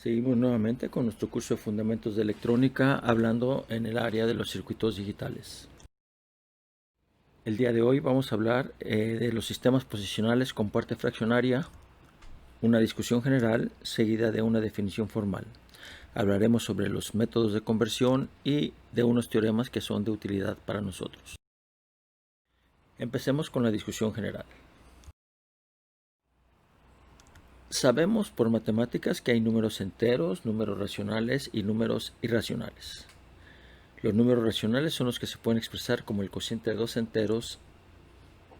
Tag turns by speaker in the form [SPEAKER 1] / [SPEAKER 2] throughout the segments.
[SPEAKER 1] Seguimos nuevamente con nuestro curso de Fundamentos de Electrónica, hablando en el área de los circuitos digitales. El día de hoy vamos a hablar de los sistemas posicionales con parte fraccionaria, una discusión general seguida de una definición formal. Hablaremos sobre los métodos de conversión y de unos teoremas que son de utilidad para nosotros. Empecemos con la discusión general. Sabemos por matemáticas que hay números enteros, números racionales y números irracionales. Los números racionales son los que se pueden expresar como el cociente de dos enteros,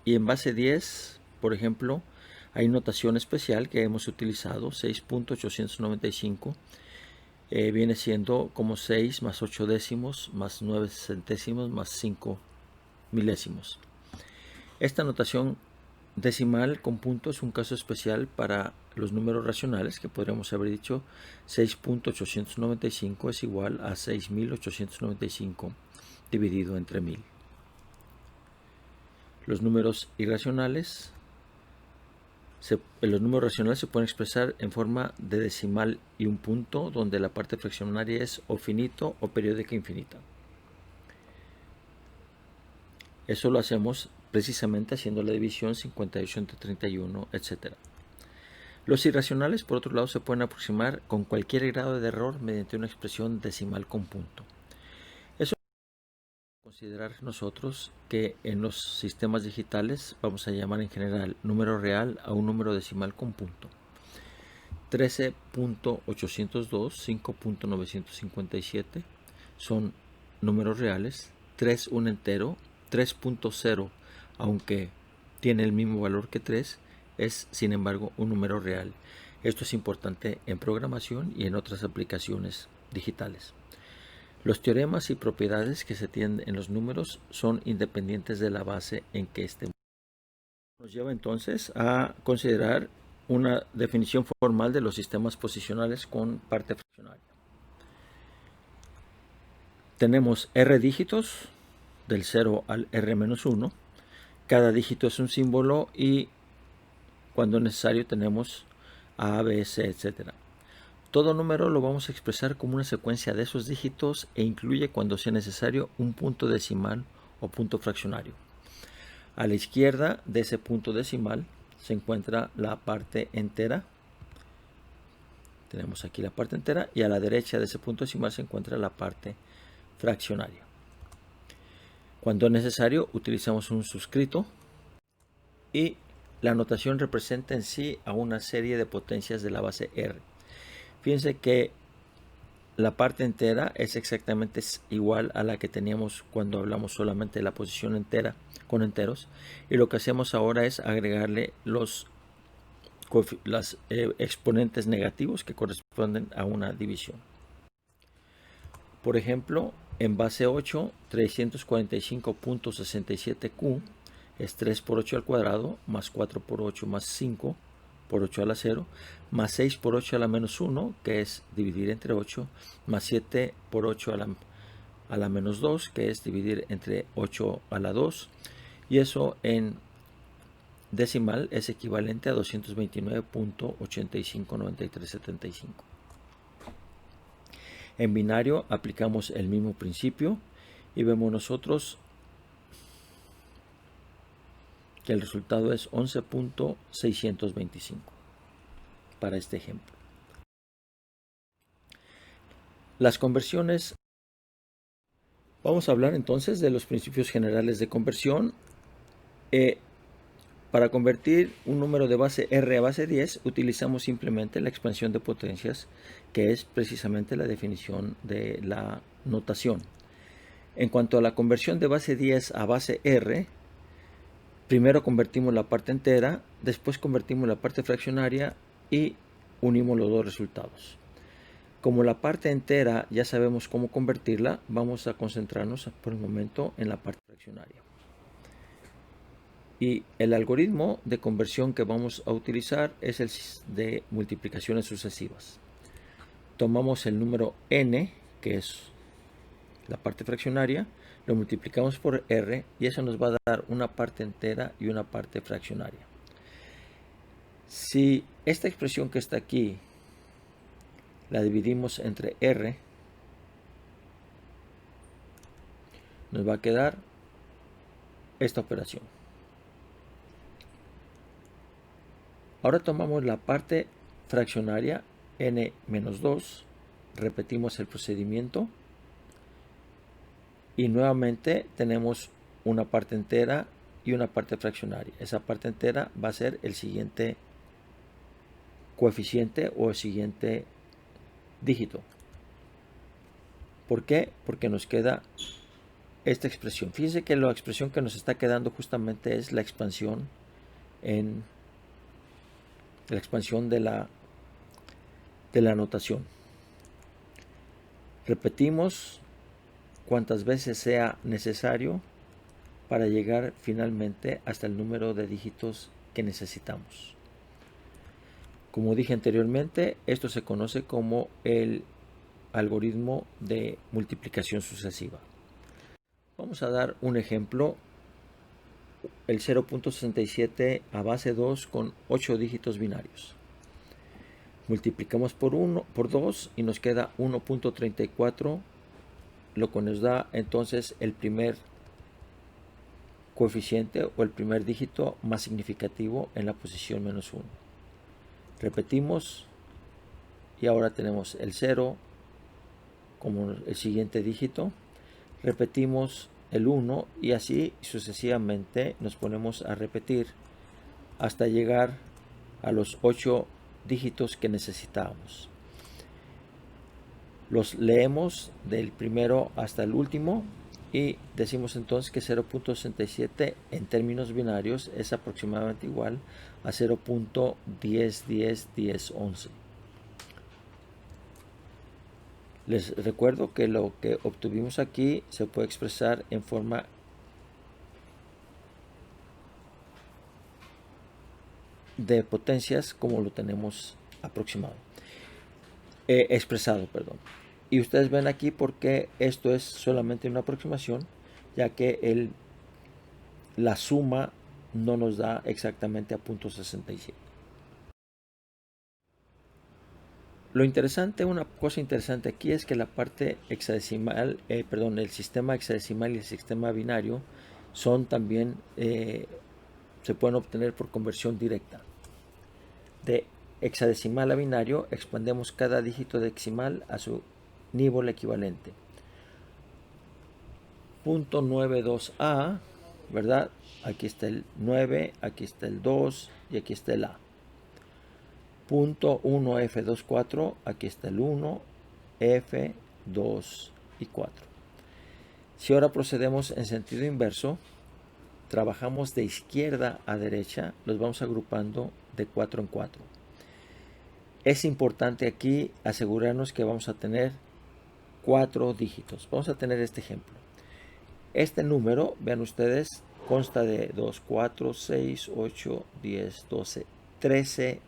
[SPEAKER 1] y en base 10, por ejemplo, hay notación especial que hemos utilizado, 6.895, viene siendo como 6 más 8 décimos más 9 centésimos más 5 milésimos. Esta notación decimal con punto es un caso especial para los números racionales, que podríamos haber dicho 6.895 es igual a 6.895 dividido entre 1000. Los números irracionales, los números racionales se pueden expresar en forma de decimal y un punto, donde la parte fraccionaria es o finito o periódica infinita. Eso lo hacemos precisamente haciendo la división 58 entre 31, etc. Los irracionales, por otro lado, se pueden aproximar con cualquier grado de error mediante una expresión decimal con punto. Eso considerar nosotros que en los sistemas digitales vamos a llamar en general número real a un número decimal con punto. 13.802, 5.957 son números reales. 3 un entero. 3.0, aunque tiene el mismo valor que 3, es sin embargo un número real. Esto es importante en programación y en otras aplicaciones digitales. Los teoremas y propiedades que se tienen en los números son independientes de la base en que estén. Nos lleva entonces a considerar una definición formal de los sistemas posicionales con parte fraccionaria. Tenemos R dígitos, del 0 al R-1. Cada dígito es un símbolo y cuando es necesario tenemos A, B, C, etc. Todo número lo vamos a expresar como una secuencia de esos dígitos e incluye, cuando sea necesario, un punto decimal o punto fraccionario. A la izquierda de ese punto decimal se encuentra la parte entera. Tenemos aquí la parte entera, y a la derecha de ese punto decimal se encuentra la parte fraccionaria. Cuando es necesario, utilizamos un suscrito, y la notación representa en sí a una serie de potencias de la base R. Fíjense que la parte entera es exactamente igual a la que teníamos cuando hablamos solamente de la posición entera con enteros, y lo que hacemos ahora es agregarle los exponentes negativos que corresponden a una división. Por ejemplo, en base 8, 345.67Q es 3 por 8 al cuadrado, más 4 por 8 más 5 por 8 a la 0, más 6 por 8 a la menos 1, que es dividir entre 8, más 7 por 8 a la menos 2, que es dividir entre 8 a la 2, y eso en decimal es equivalente a 229.859375. En binario aplicamos el mismo principio y vemos nosotros que el resultado es 11.625 para este ejemplo. Las conversiones. Vamos a hablar entonces de los principios generales de conversión. Para convertir un número de base R a base 10 utilizamos simplemente la expansión de potencias, que es precisamente la definición de la notación. En cuanto a la conversión de base 10 a base R, primero convertimos la parte entera, después convertimos la parte fraccionaria y unimos los dos resultados. Como la parte entera ya sabemos cómo convertirla, vamos a concentrarnos por el momento en la parte fraccionaria. Y el algoritmo de conversión que vamos a utilizar es el de multiplicaciones sucesivas. Tomamos el número n, que es la parte fraccionaria, lo multiplicamos por r y eso nos va a dar una parte entera y una parte fraccionaria. Si esta expresión que está aquí la dividimos entre R, nos va a quedar esta operación. Ahora tomamos la parte fraccionaria n-2, repetimos el procedimiento y nuevamente tenemos una parte entera y una parte fraccionaria. Esa parte entera va a ser el siguiente coeficiente o el siguiente dígito. ¿Por qué? Porque nos queda esta expresión. Fíjense que la expresión que nos está quedando justamente es la expansión de la notación. Repetimos cuantas veces sea necesario para llegar finalmente hasta el número de dígitos que necesitamos. Como dije anteriormente, esto se conoce como el algoritmo de multiplicación sucesiva. Vamos a dar un ejemplo, el 0.67 a base 2 con 8 dígitos binarios. Multiplicamos por 2 y nos queda 1.34, lo que nos da entonces el primer coeficiente o el primer dígito más significativo en la posición -1. Repetimos y ahora tenemos el 0 como el siguiente dígito. Repetimos el 1 y así sucesivamente nos ponemos a repetir hasta llegar a los 8 dígitos que necesitamos. Los leemos del primero hasta el último y decimos entonces que 0.67 en términos binarios es aproximadamente igual a 0.10101011. Les recuerdo que lo que obtuvimos aquí se puede expresar en forma de potencias como lo tenemos expresado. Y ustedes ven aquí porque esto es solamente una aproximación, ya que la suma no nos da exactamente a 0.67. Una cosa interesante aquí es que la parte hexadecimal, el sistema hexadecimal y el sistema binario son también, se pueden obtener por conversión directa. De hexadecimal a binario, expandemos cada dígito decimal a su nivel equivalente. 0.92a, ¿verdad? Aquí está el 9, aquí está el 2 y aquí está el a. 0.1f24, aquí está el 1, f, 2 y 4. Si ahora procedemos en sentido inverso, trabajamos de izquierda a derecha, los vamos agrupando de 4 en 4. Es importante aquí asegurarnos que vamos a tener 4 dígitos. Vamos a tener este ejemplo. Este número, vean ustedes, consta de 2, 4, 6, 8, 10, 12, 13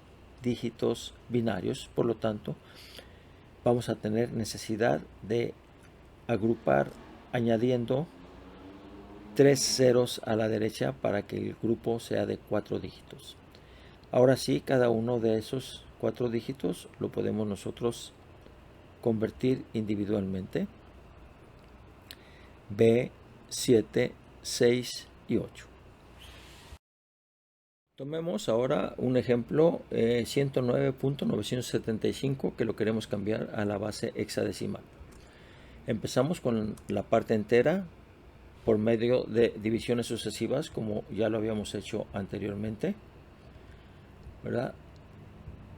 [SPEAKER 1] dígitos binarios. Por lo tanto, vamos a tener necesidad de agrupar añadiendo 3 ceros a la derecha para que el grupo sea de 4 dígitos. Ahora sí, cada uno de esos 4 dígitos lo podemos nosotros convertir individualmente. B, 7, 6 y 8. Tomemos ahora un ejemplo 109.975 que lo queremos cambiar a la base hexadecimal. Empezamos con la parte entera por medio de divisiones sucesivas como ya lo habíamos hecho anteriormente, ¿verdad?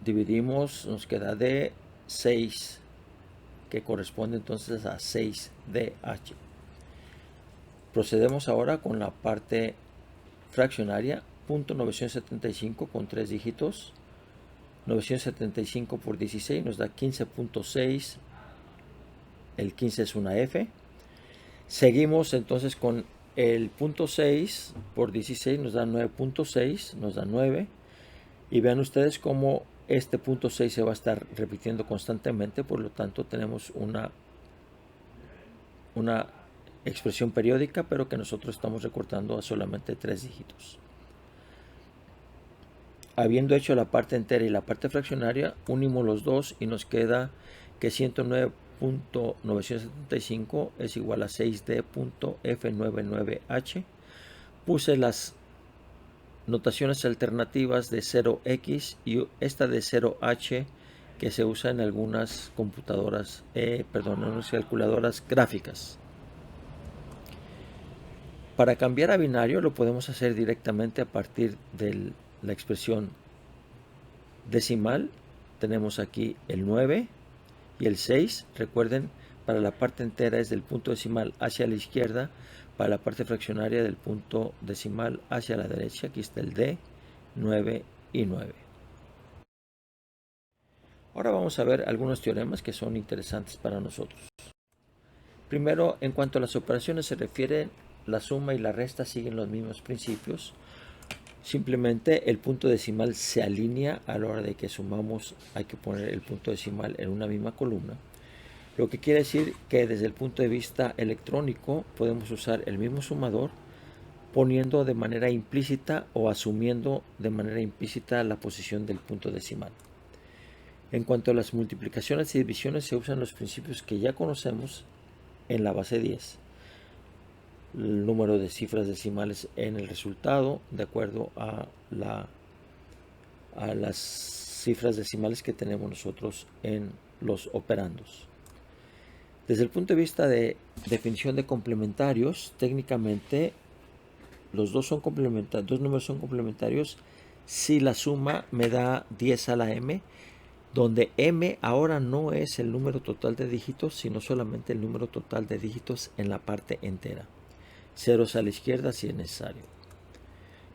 [SPEAKER 1] Dividimos, nos queda de 6 que corresponde entonces a 6DH. Procedemos ahora con la parte fraccionaria, 0.975 con 3 dígitos. 975 por 16 nos da 15.6. El 15 es una F. Seguimos entonces con el 0.6 por 16 nos da 9.6, nos da 9. Y vean ustedes cómo este 0.6 se va a estar repitiendo constantemente, por lo tanto tenemos una expresión periódica, pero que nosotros estamos recortando a solamente 3 dígitos. habiendo hecho la parte entera y la parte fraccionaria, unimos los dos y nos queda que 109.975 es igual a 6D.F99H. Puse las notaciones alternativas de 0x y esta de 0h que se usa en algunas computadoras, en unas calculadoras gráficas. Para cambiar a binario lo podemos hacer directamente a partir de la expresión decimal. Tenemos aquí el 9 y el 6. Recuerden, para la parte entera es del punto decimal hacia la izquierda, para la parte fraccionaria del punto decimal hacia la derecha. Aquí está el D, 9 y 9. Ahora vamos a ver algunos teoremas que son interesantes para nosotros. Primero, en cuanto a las operaciones se refiere, la suma y la resta siguen los mismos principios. Simplemente el punto decimal se alinea a la hora de que sumamos. Hay que poner el punto decimal en una misma columna. Lo que quiere decir que desde el punto de vista electrónico podemos usar el mismo sumador poniendo de manera implícita o asumiendo de manera implícita la posición del punto decimal. En cuanto a las multiplicaciones y divisiones, se usan los principios que ya conocemos en la base 10. El número de cifras decimales en el resultado de acuerdo a las cifras decimales que tenemos nosotros en los operandos. Desde el punto de vista de definición de complementarios, técnicamente los dos números son complementarios si la suma me da 10 a la m, donde m ahora no es el número total de dígitos, sino solamente el número total de dígitos en la parte entera. Ceros a la izquierda si es necesario.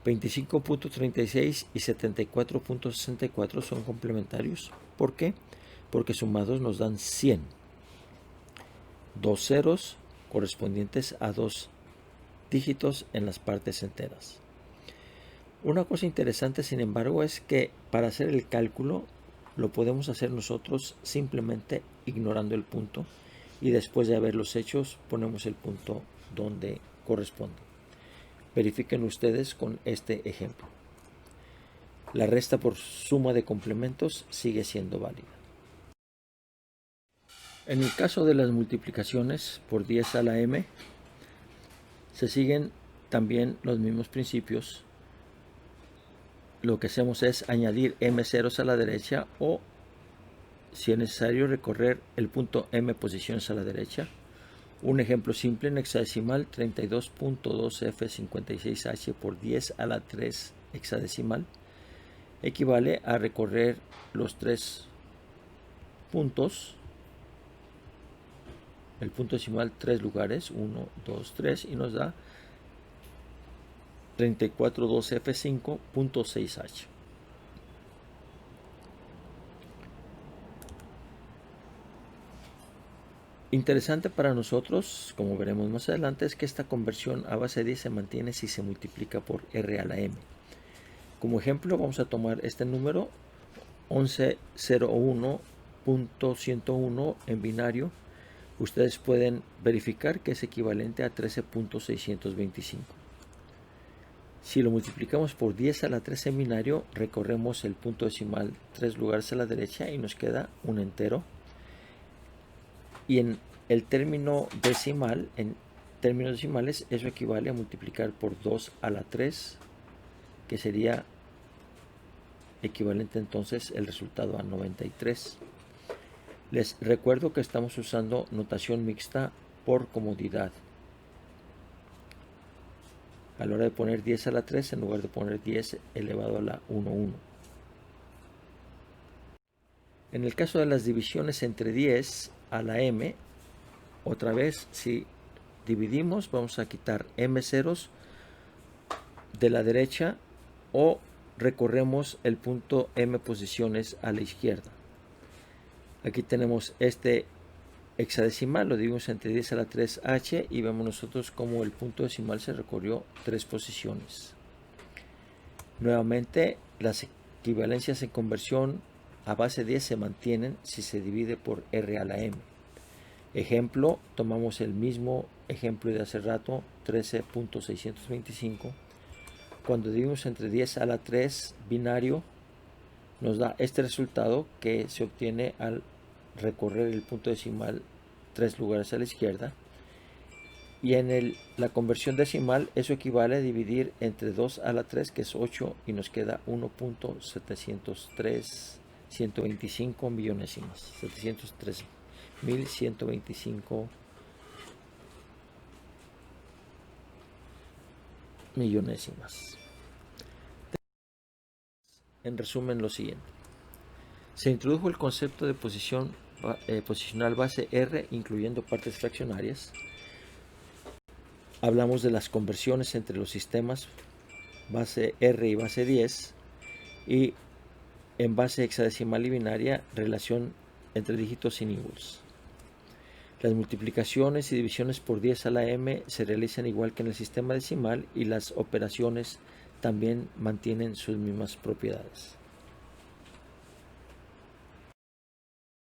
[SPEAKER 1] 25.36 y 74.64 son complementarios. ¿Por qué? Porque sumados nos dan 100. Dos ceros correspondientes a dos dígitos en las partes enteras. Una cosa interesante, sin embargo, es que para hacer el cálculo lo podemos hacer nosotros simplemente ignorando el punto, y después de haberlos hechos ponemos el punto donde corresponde. Verifiquen ustedes con este ejemplo. La resta por suma de complementos sigue siendo válida. En el caso de las multiplicaciones por 10 a la m, se siguen también los mismos principios. Lo que hacemos es añadir m ceros a la derecha o, si es necesario, recorrer el punto m posiciones a la derecha. Un ejemplo simple en hexadecimal: 32.2f56h por 10 a la 3 hexadecimal equivale a recorrer los tres puntos, el punto decimal 3 lugares, 1, 2, 3, y nos da 342f5.6h. Interesante para nosotros, como veremos más adelante, es que esta conversión a base 10 se mantiene si se multiplica por r a la m. Como ejemplo vamos a tomar este número 1101.101 en binario. Ustedes pueden verificar que es equivalente a 13.625. Si lo multiplicamos por 10 a la 3 en binario, recorremos el punto decimal 3 lugares a la derecha y nos queda un entero. Y en el término decimal, en términos decimales, eso equivale a multiplicar por 2 a la 3, que sería equivalente entonces el resultado a 93. Les recuerdo que estamos usando notación mixta por comodidad. A la hora de poner 10 a la 3, en lugar de poner 10 elevado a la 1. En el caso de las divisiones entre 10 a la m, otra vez, si dividimos, vamos a quitar m ceros de la derecha o recorremos el punto m posiciones a la izquierda. Aquí tenemos este hexadecimal, lo dividimos entre 10 a la 3h y vemos nosotros como el punto decimal se recorrió 3 posiciones. Nuevamente, las equivalencias en conversión a base 10 se mantienen si se divide por r a la m. Ejemplo, tomamos el mismo ejemplo de hace rato, 13.625. cuando dividimos entre 10 a la 3 binario, nos da este resultado que se obtiene al recorrer el punto decimal 3 lugares a la izquierda. Y en la conversión decimal, eso equivale a dividir entre 2 a la 3, que es 8, y nos queda 1.703.125 millonésimas. 703.125 millonésimas. En resumen, lo siguiente. Se introdujo el concepto de posicional base R, incluyendo partes fraccionarias. Hablamos de las conversiones entre los sistemas base R y base 10, y en base hexadecimal y binaria, relación entre dígitos sin íngulos. Las multiplicaciones y divisiones por 10 a la m se realizan igual que en el sistema decimal, y las operaciones también mantienen sus mismas propiedades.